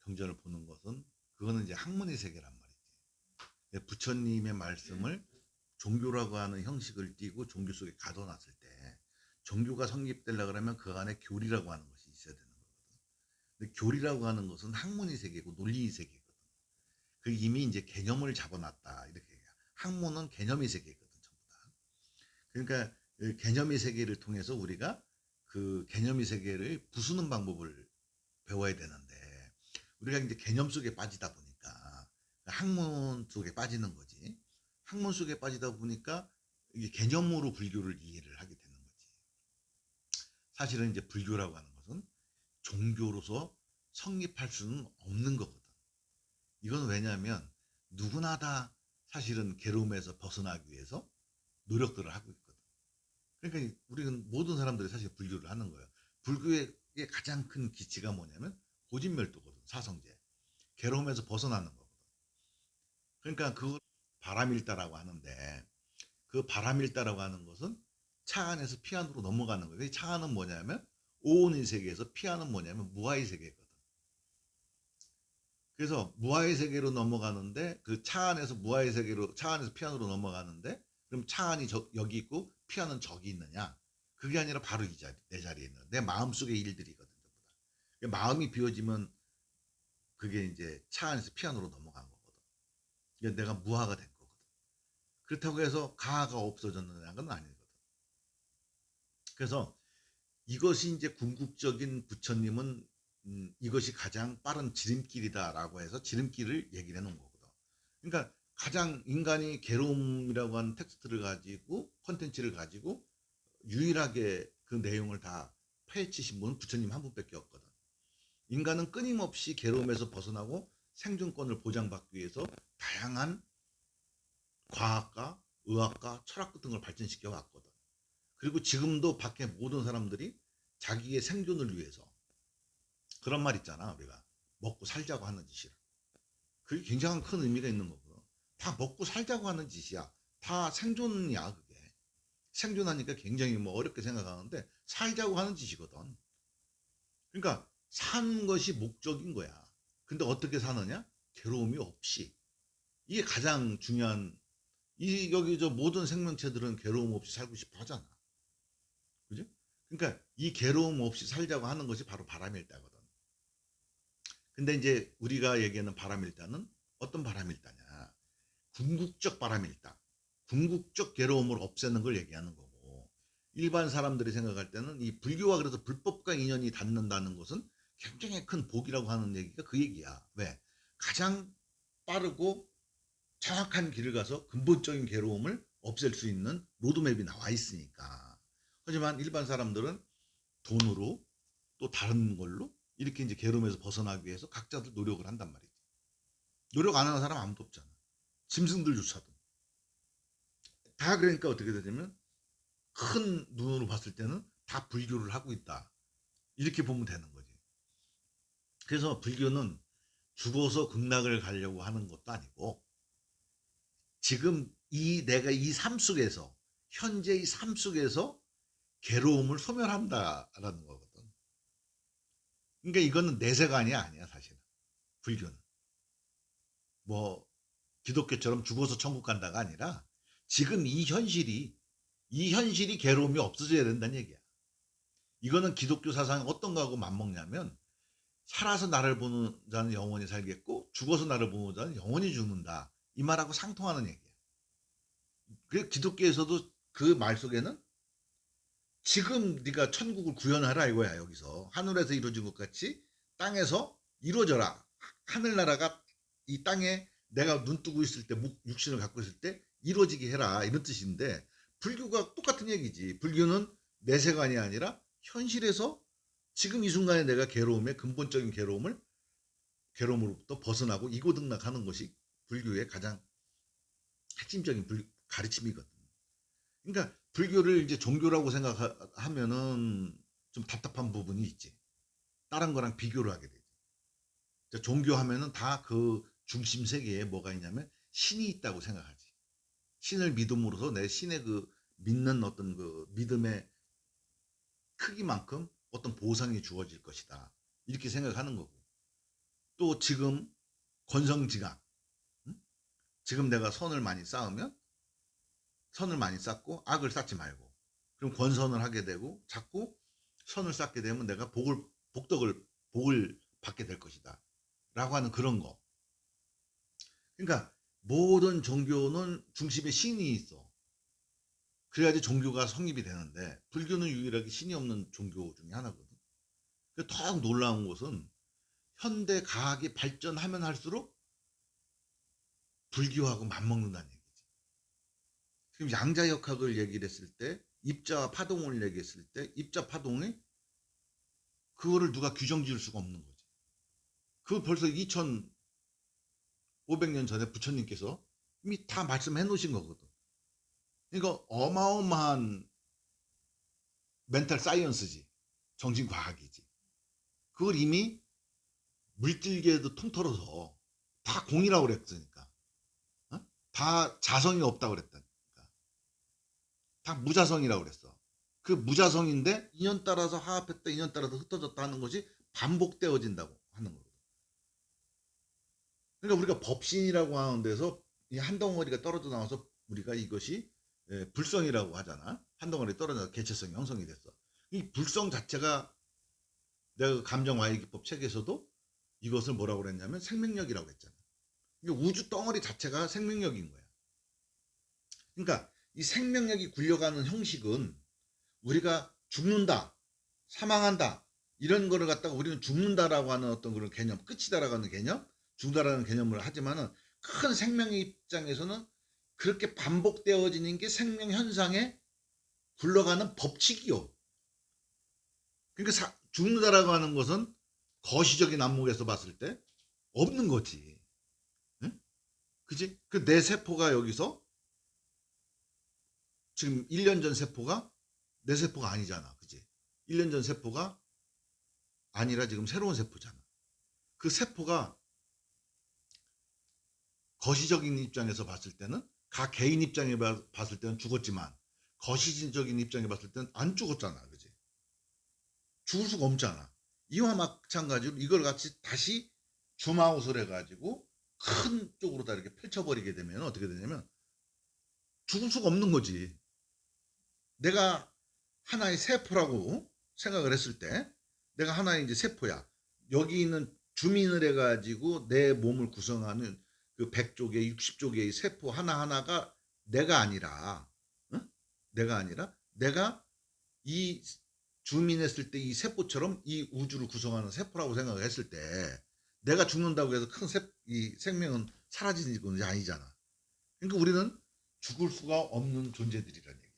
경전을 보는 것은 그거는 이제 학문의 세계란 말이지. 부처님의 말씀을 종교라고 하는 형식을 띠고 종교 속에 가둬놨을 때 종교가 성립되려고 그러면 그 안에 교리라고 하는 것이 있어야 되는 거거든. 근데 교리라고 하는 것은 학문의 세계고 논리의 세계거든. 그 이미 이제 개념을 잡아놨다 이렇게 얘기해. 학문은 개념의 세계거든 전부 다. 그러니까 개념의 세계를 통해서 우리가 그 개념의 세계를 부수는 방법을 배워야 되는데 우리가 이제 개념 속에 빠지다 보니까 학문 속에 빠지는 거지. 학문 속에 빠지다 보니까 이게 개념으로 불교를 이해를 하게 되는 거지. 사실은 이제 불교라고 하는 것은 종교로서 성립할 수는 없는 거거든. 이건 왜냐하면 누구나 다 사실은 괴로움에서 벗어나기 위해서 노력들을 하고 있거든. 그러니까 우리는 모든 사람들이 사실 불교를 하는 거예요. 불교의 가장 큰 기치가 뭐냐면 고진멸도거든. 사성제. 괴로움에서 벗어나는 거거든. 그러니까 그걸 바람일다라고 하는데 그 바람일다라고 하는 것은 차 안에서 피 안으로 넘어가는 거예요. 차 안은 뭐냐면 오온의 세계에서 피 안은 뭐냐면 무아의 세계거든. 그래서 무아의 세계로 넘어가는데 그 차 안에서 무아의 세계로 차 안에서 피 안으로 넘어가는데 그럼 차 안이 여기 있고 피 안은 저기 있느냐? 그게 아니라 바로 이 자리 내 자리에 있는 내 마음속의 일들이거든. 마음이 비워지면 그게 이제 차 안에서 피 안으로 넘어간 거거든. 그러니까 내가 무아가 된 거거든. 그렇다고 해서 가가 없어졌느냐는 건 아니거든. 그래서 이것이 이제 궁극적인 부처님은 이것이 가장 빠른 지름길이다라고 해서 지름길을 얘기를 해놓은 거거든. 그러니까 가장 인간이 괴로움이라고 하는 텍스트를 가지고 컨텐츠를 가지고 유일하게 그 내용을 다 파헤치신 분은 부처님 한 분밖에 없거든. 인간은 끊임없이 괴로움에서 벗어나고 생존권을 보장받기 위해서 다양한 과학과 의학과 철학 같은 걸 발전시켜 왔거든. 그리고 지금도 밖에 모든 사람들이 자기의 생존을 위해서 그런 말 있잖아. 우리가 먹고 살자고 하는 짓이라. 그게 굉장히 큰 의미가 있는 거고 다 먹고 살자고 하는 짓이야. 다 생존이야 그게. 생존하니까 굉장히 뭐 어렵게 생각하는데 살자고 하는 짓이거든. 그러니까 사는 것이 목적인 거야. 근데 어떻게 사느냐? 괴로움이 없이. 이게 가장 중요한 이 여기 저 모든 생명체들은 괴로움 없이 살고 싶어 하잖아. 그죠? 그러니까 이 괴로움 없이 살자고 하는 것이 바로 바람일다거든. 근데 이제 우리가 얘기하는 바람일다는 어떤 바람일다냐? 궁극적 바람일다. 궁극적 괴로움을 없애는 걸 얘기하는 거고 일반 사람들이 생각할 때는 이 불교와 그래서 불법과 인연이 닿는다는 것은 굉장히 큰 복이라고 하는 얘기가 그 얘기야. 왜? 가장 빠르고 정확한 길을 가서 근본적인 괴로움을 없앨 수 있는 로드맵이 나와 있으니까. 하지만 일반 사람들은 돈으로 또 다른 걸로 이렇게 이제 괴로움에서 벗어나기 위해서 각자들 노력을 한단 말이지. 노력 안 하는 사람 아무도 없잖아. 짐승들조차도. 다 그러니까 어떻게 되냐면 큰 눈으로 봤을 때는 다 불교를 하고 있다. 이렇게 보면 되는 거지. 그래서 불교는 죽어서 극락을 가려고 하는 것도 아니고 지금 이 내가 이 삶 속에서 현재의 삶 속에서 괴로움을 소멸한다라는 거거든. 그러니까 이거는 내세관이 아니야 사실은. 불교는 뭐 기독교처럼 죽어서 천국 간다가 아니라 지금 이 현실이 괴로움이 없어져야 된다는 얘기야. 이거는 기독교 사상이 어떤 거하고 맞먹냐면 살아서 나를 보는 자는 영원히 살겠고 죽어서 나를 보는 자는 영원히 죽는다. 이 말하고 상통하는 얘기야. 그 기독교에서도 그 말 속에는 지금 네가 천국을 구현하라 이거야. 여기서 하늘에서 이루어진 것 같이 땅에서 이루어져라. 하늘나라가 이 땅에 내가 눈 뜨고 있을 때 육신을 갖고 있을 때 이루어지게 해라 이런 뜻인데 불교가 똑같은 얘기지. 불교는 내세관이 아니라 현실에서 지금 이 순간에 내가 근본적인 괴로움으로부터 벗어나고 이고등락하는 것이 불교의 가장 핵심적인 가르침이거든. 그러니까 불교를 이제 종교라고 생각하면은 좀 답답한 부분이 있지. 다른 거랑 비교를 하게 되지. 종교하면은 다 그 중심 세계에 뭐가 있냐면 신이 있다고 생각하지. 신을 믿음으로써 내 신의 그 믿는 어떤 그 믿음의 크기만큼 어떤 보상이 주어질 것이다. 이렇게 생각하는 거고. 또 지금 권성징악. 지금 내가 선을 많이 쌓으면 선을 많이 쌓고 악을 쌓지 말고, 그럼 권선을 하게 되고 자꾸 선을 쌓게 되면 내가 복을 받게 될 것이다 라고 하는 그런 거. 그러니까 모든 종교는 중심에 신이 있어. 그래야지 종교가 성립이 되는데 불교는 유일하게 신이 없는 종교 중에 하나거든. 더 놀라운 것은 현대 과학이 발전하면 할수록 불교하고 맞먹는다는 얘기지. 지금 양자역학을 얘기를 했을 때, 입자와 파동을 얘기했을 때, 입자 파동이 그거를 누가 규정 지을 수가 없는 거지. 그거 벌써 2500년 전에 부처님께서 이미 다 말씀해 놓으신 거거든. 그러니까 어마어마한 멘탈 사이언스지. 정신과학이지. 그걸 이미 물질계에도 통틀어서 다 공이라고 그랬으니까. 어? 다 자성이 없다고 그랬다니까. 다 무자성이라고 그랬어. 그 무자성인데 인연 따라서 화합했다, 인연 따라서 흩어졌다 하는 것이 반복되어진다고 하는 거거든. 그러니까 우리가 법신이라고 하는 데서 이 한 덩어리가 떨어져 나와서 우리가 이것이 불성이라고 하잖아. 한 덩어리 떨어져서 개체성이 형성이 됐어. 이 불성 자체가 내가 그 감정와해기법 책에서도 이것을 뭐라고 그랬냐면 생명력이라고 했잖아. 그러니까 우주 덩어리 자체가 생명력인 거야. 그러니까 이 생명력이 굴려가는 형식은 우리가 죽는다, 사망한다 이런 거를 갖다가 우리는 죽는다라고 하는 어떤 그런 개념, 끝이다라고 하는 개념, 죽는다라는 개념을 하지만은 큰 생명의 입장에서는 그렇게 반복되어지는 게 생명 현상에 굴러가는 법칙이요. 그러니까 죽는다라고 하는 것은 거시적인 안목에서 봤을 때 없는 거지. 응? 그지? 그 내 세포가 여기서 지금 1년 전 세포가 내 세포가 아니잖아. 그지? 1년 전 세포가 아니라 지금 새로운 세포잖아. 그 세포가 거시적인 입장에서 봤을 때는, 각 개인 입장에 봤을 때는 죽었지만 거시적인 입장에 봤을 때는 안 죽었잖아. 그지? 죽을 수가 없잖아. 이와 마찬가지로 이걸 같이 다시 줌아웃을 해가지고 큰 쪽으로 다 이렇게 펼쳐버리게 되면 어떻게 되냐면 죽을 수가 없는 거지. 내가 하나의 세포라고 생각을 했을 때, 내가 하나의 이제 세포야. 여기 있는 주민을 해가지고 내 몸을 구성하는 그 100쪽의 60쪽의 세포 하나하나가 내가 아니라, 응? 내가 아니라 내가 이 주민했을 때 이 세포처럼 이 우주를 구성하는 세포라고 생각을 했을 때, 내가 죽는다고 해서 이 생명은 사라지는 건 아니잖아. 그러니까 우리는 죽을 수가 없는 존재들이라는 얘기지.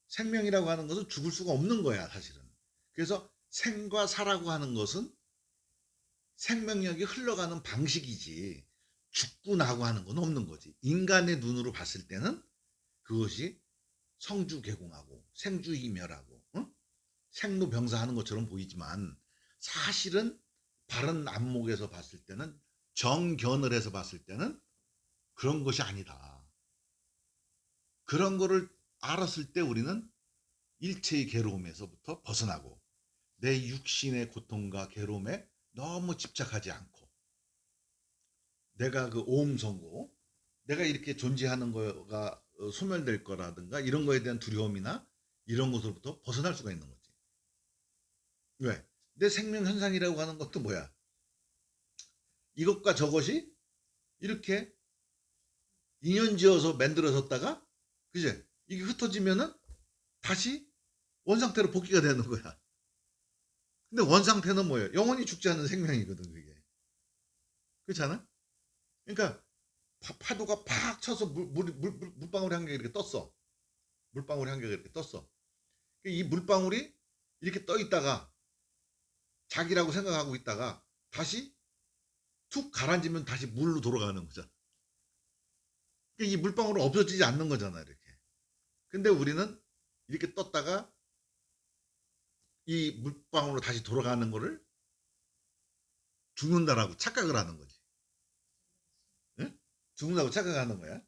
생명이라고 하는 것은 죽을 수가 없는 거야, 사실은. 그래서 생과 사라고 하는 것은 생명력이 흘러가는 방식이지, 죽고 나고 하는 건 없는 거지. 인간의 눈으로 봤을 때는 그것이 성주개공하고 생주이멸하고, 응? 생로병사하는 것처럼 보이지만 사실은 바른 안목에서 봤을 때는, 정견을 해서 봤을 때는 그런 것이 아니다. 그런 거를 알았을 때 우리는 일체의 괴로움에서부터 벗어나고 내 육신의 고통과 괴로움에 너무 집착하지 않고, 내가 그 오음성고, 내가 이렇게 존재하는 거가 소멸될 거라든가 이런 거에 대한 두려움이나 이런 것으로부터 벗어날 수가 있는 거지. 왜? 내 생명 현상이라고 하는 것도 뭐야? 이것과 저것이 이렇게 인연지어서 만들어졌다가, 그제? 이게 흩어지면은 다시 원상태로 복귀가 되는 거야. 근데 원상태는 뭐예요? 영원히 죽지 않는 생명이거든, 그게. 그렇잖아? 그러니까 파도가 팍 쳐서 물방울이 한 개 이렇게 떴어. 물방울이 한 개가 이렇게 떴어. 이 물방울이 이렇게 떠 있다가 자기라고 생각하고 있다가 다시 툭 가라앉으면 다시 물로 돌아가는 거잖아. 이 물방울은 없어지지 않는 거잖아, 이렇게. 근데 우리는 이렇게 떴다가 이 물방울로 다시 돌아가는 거를 죽는다라고 착각을 하는 거지. 응? 죽는다고 착각하는 거야.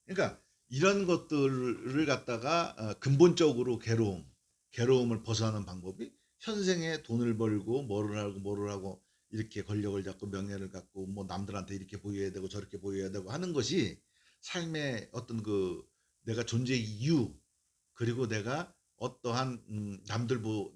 그러니까 이런 것들을 갖다가 근본적으로 괴로움을 벗어나는 방법이, 현생에 돈을 벌고 뭐를 하고 이렇게 권력을 잡고 명예를 갖고 뭐 남들한테 이렇게 보여야 되고 저렇게 보여야 되고 하는 것이 삶의 어떤 그 내가 존재의 이유, 그리고 내가 어떠한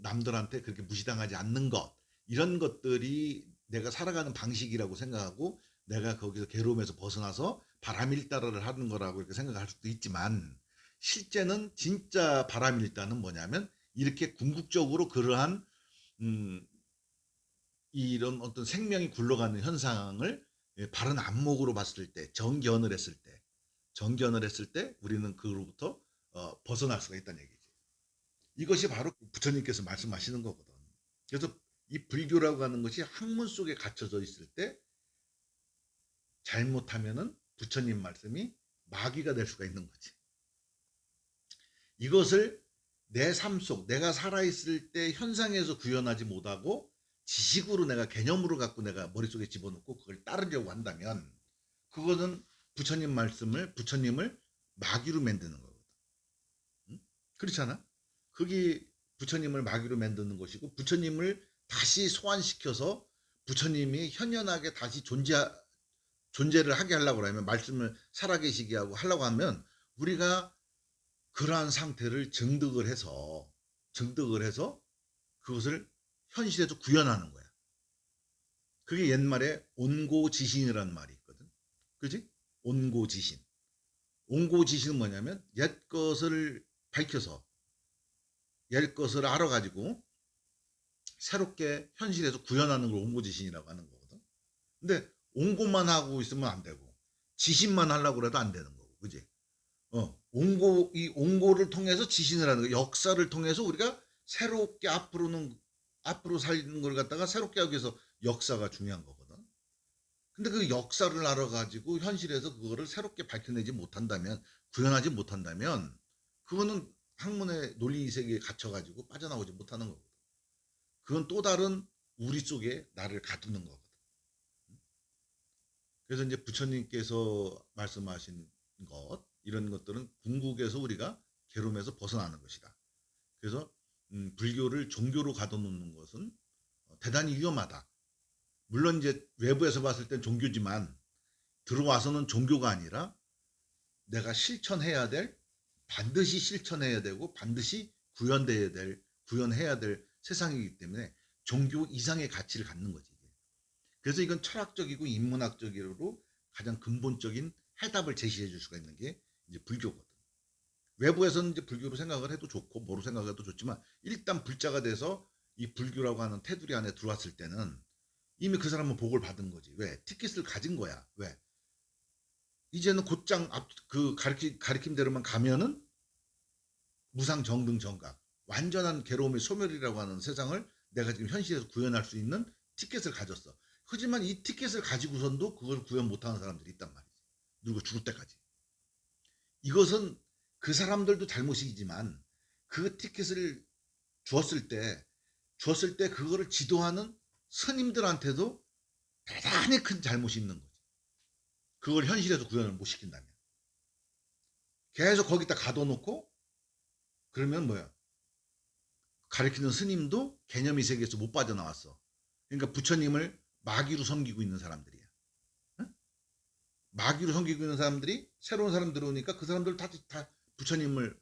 남들한테 그렇게 무시당하지 않는 것, 이런 것들이 내가 살아가는 방식이라고 생각하고 내가 거기서 괴로움에서 벗어나서 바람일다를 하는 거라고 이렇게 생각할 수도 있지만, 실제는 진짜 바람일다는 뭐냐면 이렇게 궁극적으로 그러한 음, 이런 어떤 생명이 굴러가는 현상을 바른 안목으로 봤을 때, 정견을 했을 때 우리는 그로부터 벗어날 수가 있다는 얘기지. 이것이 바로 부처님께서 말씀하시는 거거든. 그래서 이 불교라고 하는 것이 학문 속에 갇혀져 있을 때 잘못하면은 부처님 말씀이 마귀가 될 수가 있는 거지. 이것을 내 삶 속, 내가 살아있을 때 현상에서 구현하지 못하고 지식으로 내가 개념으로 갖고 내가 머릿속에 집어넣고 그걸 따르려고 한다면 그거는 부처님을 마귀로 만드는 거거든. 응? 그렇잖아? 그게 부처님을 마귀로 만드는 것이고, 부처님을 다시 소환시켜서 부처님이 현연하게 다시 존재를 하게 하려고 하면, 말씀을 살아계시게 하려고 하면 우리가 그러한 상태를 증득을 해서 그것을 현실에서 구현하는 거야. 그게 옛말에 온고지신이라는 말이 있거든. 그지? 온고지신. 온고지신은 뭐냐면 옛 것을 밝혀서 옛 것을 알아가지고 새롭게 현실에서 구현하는 걸 온고지신이라고 하는 거거든. 근데 온고만 하고 있으면 안 되고 지신만 하려고 해도 안 되는 거고, 그지? 이 온고를 통해서 지신을 하는 거, 역사를 통해서 우리가 새롭게 앞으로 살리는 걸 갖다가 새롭게 하기 위해서 역사가 중요한 거거든. 근데 그 역사를 알아가지고 현실에서 그거를 새롭게 밝혀내지 못한다면, 구현하지 못한다면, 그거는 학문의 논리 세계에 갇혀가지고 빠져나오지 못하는 거거든. 그건 또 다른 우리 속에 나를 가두는 거거든. 그래서 이제 부처님께서 말씀하신 이런 것들은 궁극에서 우리가 괴로움에서 벗어나는 것이다. 그래서 불교를 종교로 가둬놓는 것은 대단히 위험하다. 물론 이제 외부에서 봤을 땐 종교지만 들어와서는 종교가 아니라 내가 반드시 실천해야 되고 반드시 구현해야 될 세상이기 때문에 종교 이상의 가치를 갖는 거지. 그래서 이건 철학적이고 인문학적으로 가장 근본적인 해답을 제시해 줄 수가 있는 게 이제 불교거든. 외부에서는 이제 불교로 생각을 해도 좋고 뭐로 생각해도 좋지만, 일단 불자가 돼서 이 불교라고 하는 테두리 안에 들어왔을 때는 이미 그 사람은 복을 받은 거지. 왜? 티켓을 가진 거야. 왜? 이제는 곧장 그 가리킴대로만 가면은 무상정등정각, 완전한 괴로움의 소멸이라고 하는 세상을 내가 지금 현실에서 구현할 수 있는 티켓을 가졌어. 하지만 이 티켓을 가지고선도 그걸 구현 못하는 사람들이 있단 말이지. 누구 죽을 때까지. 이것은 그 사람들도 잘못이지만 그 티켓을 주었을 때 그거를 지도하는 스님들한테도 대단히 큰 잘못이 있는 거지. 그걸 현실에서 구현을 못 시킨다면. 계속 거기다 가둬놓고 그러면 뭐야? 가르치는 스님도 개념의 세계에서 못 빠져나왔어. 그러니까 부처님을 마귀로 섬기고 있는 사람들이야. 응? 마귀로 섬기고 있는 사람들이 새로운 사람 들어오니까 그 사람들 다 부처님을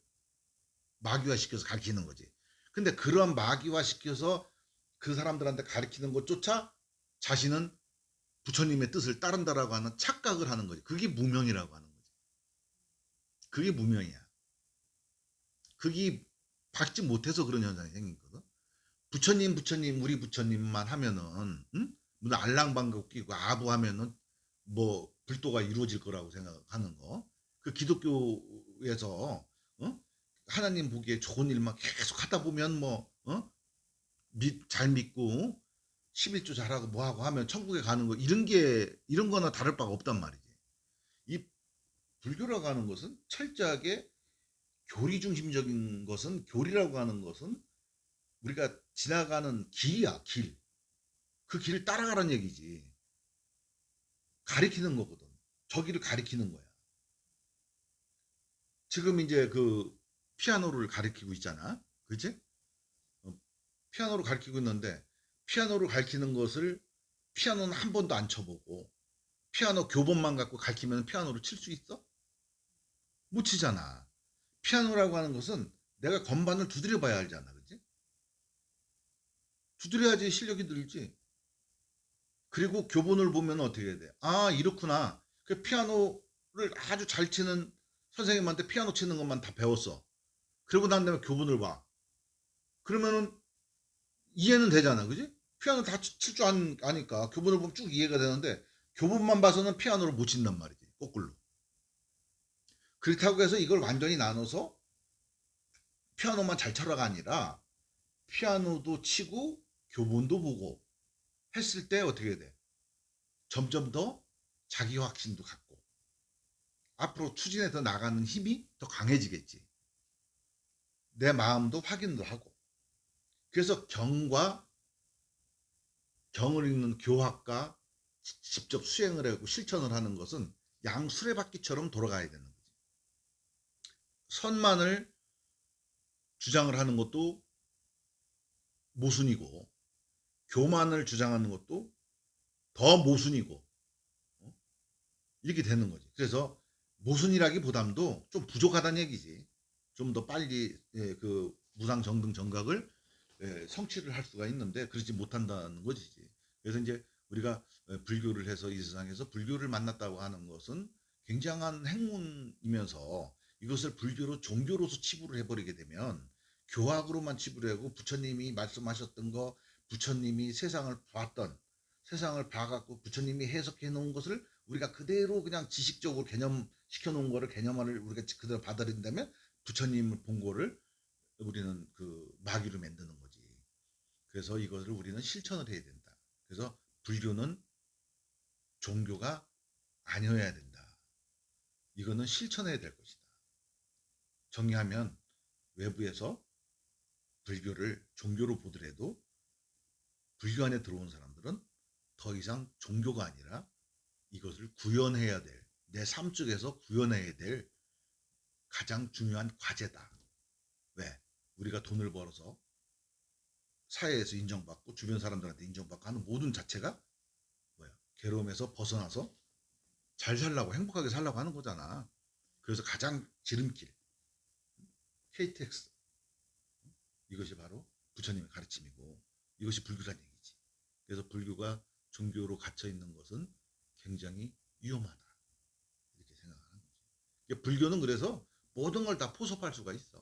마귀화시켜서 가르치는 거지. 근데 그런 마귀화시켜서 그 사람들한테 가르치는 것조차 자신은 부처님의 뜻을 따른다라고 하는 착각을 하는 거지. 그게 무명이라고 하는 거지. 그게 무명이야. 그게 받지 못해서 그런 현상이 생긴 거거든. 부처님, 우리 부처님만 하면은, 응? 무슨 알랑방귀 끼고 아부하면은 뭐 불도가 이루어질 거라고 생각하는 거. 그 기독교에서 하나님 보기에 좋은 일만 계속 하다 보면 잘 믿고 11조 잘하고 뭐하고 하면 천국에 가는 거, 이런 거나 다를 바가 없단 말이지. 이 불교라고 하는 것은 철저하게 교리라고 하는 것은 우리가 지나가는 길이야, 길. 그 길을 따라가라는 얘기지. 가리키는 거거든. 저기를 가리키는 거야. 지금 이제 그 피아노를 가리키고 있잖아. 그치? 피아노를 가리키고 있는데, 피아노를 가리키는 것을 피아노는 한 번도 안 쳐보고 피아노 교본만 갖고 가르치면 피아노를 칠 수 있어? 못 치잖아. 피아노라고 하는 것은 내가 건반을 두드려 봐야 알잖아. 그지? 두드려야지 실력이 늘지. 그리고 교본을 보면 어떻게 해야 돼? 아, 이렇구나. 그 피아노를 아주 잘 치는 선생님한테 피아노 치는 것만 다 배웠어. 그러고 난 다음에 교본을 봐. 그러면은 이해는 되잖아. 그지? 피아노 다 칠 줄 아니까 교본을 보면 쭉 이해가 되는데 교본만 봐서는 피아노를 못 친단 말이지. 거꾸로. 그렇다고 해서 이걸 완전히 나눠서 피아노만 잘 쳐라가 아니라 피아노도 치고 교본도 보고 했을 때 어떻게 돼? 점점 더 자기 확신도 갖고 앞으로 추진해서 나가는 힘이 더 강해지겠지. 내 마음도 확인도 하고. 그래서 경을 읽는 교학과 직접 수행을 하고 실천을 하는 것은 양수레바퀴처럼 돌아가야 되는 거지. 선만을 주장을 하는 것도 모순이고 교만을 주장하는 것도 더 모순이고 이렇게 되는 거지. 그래서 모순이라기보담도 좀 부족하다는 얘기지. 좀 더 빨리 그 무상 정등 정각을 성취를 할 수가 있는데 그렇지 못한다는 것이지. 그래서 이제 우리가 불교를 해서 이 세상에서 불교를 만났다고 하는 것은 굉장한 행운이면서 이것을 불교로 종교로서 치부를 해버리게 되면 교학으로만 치부를 하고 부처님이 말씀하셨던 거 부처님이 세상을 봐갖고 부처님이 해석해 놓은 것을 우리가 그대로 그냥 지식적으로 개념시켜 놓은 거를 개념화를 우리가 그대로 받아들인다면 부처님을 본 거를 우리는 그 마귀로 만드는 거지. 그래서 이것을 우리는 실천을 해야 된다. 그래서 불교는 종교가 아니어야 된다. 이거는 실천해야 될 것이다. 정리하면 외부에서 불교를 종교로 보더라도 불교 안에 들어온 사람들은 더 이상 종교가 아니라 이것을 구현해야 될, 내 삶 속에서 구현해야 될 가장 중요한 과제다. 왜? 우리가 돈을 벌어서 사회에서 인정받고 주변 사람들한테 인정받고 하는 모든 자체가 뭐야? 괴로움에서 벗어나서 잘 살라고 행복하게 살라고 하는 거잖아. 그래서 가장 지름길 KTX 이것이 바로 부처님의 가르침이고 이것이 불교란 얘기지. 그래서 불교가 종교로 갇혀 있는 것은 굉장히 위험하다. 이렇게 생각하는 거지. 그러니까 불교는 그래서 모든 걸 다 포섭할 수가 있어.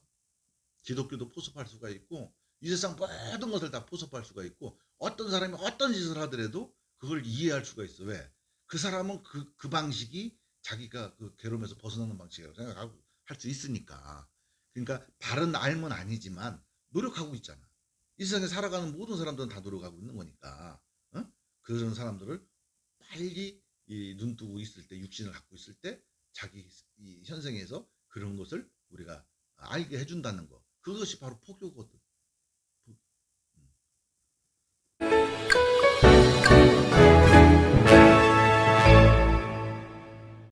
기독교도 포섭할 수가 있고 이 세상 모든 것을 다 포섭할 수가 있고 어떤 사람이 어떤 짓을 하더라도 그걸 이해할 수가 있어. 왜? 그 사람은 그 방식이 자기가 그 괴로움에서 벗어나는 방식이라고 생각하고 할 수 있으니까. 그러니까 바른 알면 아니지만 노력하고 있잖아. 이 세상에 살아가는 모든 사람들은 다 노력하고 있는 거니까. 어? 그런 사람들을 빨리 눈 뜨고 있을 때 육신을 갖고 있을 때 자기 이 현생에서 그런 것을 우리가 알게 해준다는 거. 그것이 바로 포교거든.